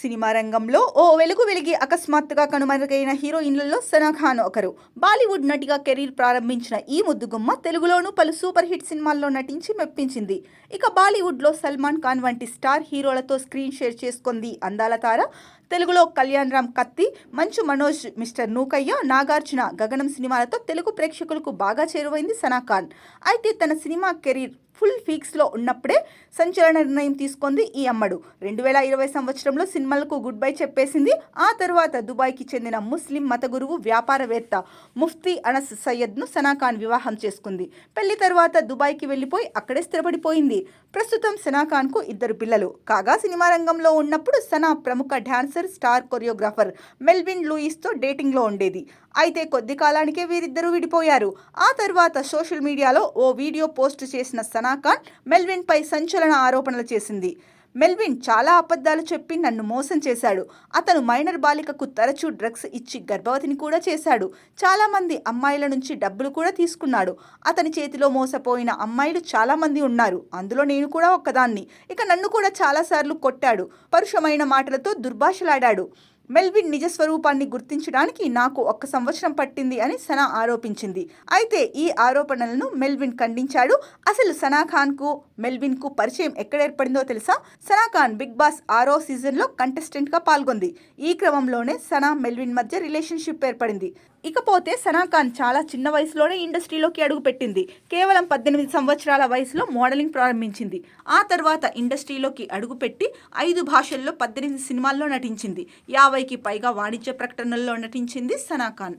Cinema రంగంలో ఓ వెలుగు వెలిగి అకస్మాత్తుగా కనుమరుగైన హీరోయిన్లలో సనా ఖాన్ ఒకరు. బాలీవుడ్ నటిగా కెరీర్ ప్రారంభించిన ఈ ముద్దుగుమ్మ తెలుగులోనూ పలు సూపర్ హిట్ సినిమాల్లో నటించి మెప్పించింది. ఇక బాలీవుడ్లో సల్మాన్ ఖాన్ వంటి స్టార్ హీరోలతో స్క్రీన్ షేర్ చేసుకుంది అందాల తార. తెలుగులో కళ్యాణ్ రామ్ కత్తి, మంచు మనోజ్ మిస్టర్ నూకయ్య, నాగార్జున గగనం సినిమాలతో తెలుగు ప్రేక్షకులకు బాగా చేరువైంది సనా ఖాన్. అయితే తన సినిమా కెరీర్ ఫుల్ ఫీక్స్లో ఉన్నప్పుడే సంచలన నిర్ణయం తీసుకుంది ఈ అమ్మడు. 2020 సంవత్సరంలో సినిమాలకు గుడ్ బై చెప్పేసింది. ఆ తర్వాత దుబాయ్కి చెందిన ముస్లిం మత గురువు, వ్యాపారవేత్త ముఫ్తీ అనస్ సయ్యద్ను సనా ఖాన్ వివాహం చేసుకుంది. పెళ్లి తర్వాత దుబాయ్కి వెళ్లిపోయి అక్కడే స్థిరపడిపోయింది. ప్రస్తుతం సనా ఖాన్కు 2 పిల్లలు. కాగా సినిమా రంగంలో ఉన్నప్పుడు సనా ప్రముఖ డాన్సర్, స్టార్ కొరియోగ్రాఫర్ మెల్విన్ లూయిస్తో డేటింగ్లో ఉండేది. అయితే కొద్ది కాలానికే వీరిద్దరూ విడిపోయారు. ఆ తర్వాత సోషల్ మీడియాలో ఓ వీడియో పోస్ట్ చేసిన సనా ఖాన్ మెల్విన్పై సంచలన ఆరోపణలు చేసింది. మెల్విన్ చాలా అబద్ధాలు చెప్పి నన్ను మోసం చేశాడు. అతను మైనర్ బాలికకు తరచూ డ్రగ్స్ ఇచ్చి గర్భవతిని కూడా చేశాడు. చాలామంది అమ్మాయిల నుంచి డబ్బులు కూడా తీసుకున్నాడు. అతని చేతిలో మోసపోయిన అమ్మాయిలు చాలామంది ఉన్నారు. అందులో నేను కూడా ఒక్కదాన్ని. ఇక నన్ను కూడా చాలాసార్లు కొట్టాడు. పరుషమైన మాటలతో దుర్భాషలాడాడు. మెల్విన్ నిజ స్వరూపాన్ని గుర్తించడానికి నాకు 1 సంవత్సరం పట్టింది అని సనా ఆరోపించింది. అయితే ఈ ఆరోపణలను మెల్విన్ ఖండించాడు. అసలు సనా ఖాన్కు మెల్విన్కు పరిచయం ఎక్కడ ఏర్పడిందో తెలుసా? సనా ఖాన్ బిగ్ బాస్ 6వ సీజన్లో కంటెస్టెంట్గా పాల్గొంది. ఈ క్రమంలోనే సనా మెల్విన్ మధ్య రిలేషన్షిప్ ఏర్పడింది. ఇకపోతే సనా ఖాన్ చాలా చిన్న వయసులోనే ఇండస్ట్రీలోకి అడుగుపెట్టింది. కేవలం 18 సంవత్సరాల వయసులో మోడలింగ్ ప్రారంభించింది. ఆ తర్వాత ఇండస్ట్రీలోకి అడుగుపెట్టి 5 భాషల్లో 18 సినిమాల్లో నటించింది. 50కి పైగా వాణిజ్య ప్రకటనల్లో నటించింది సనా ఖాన్.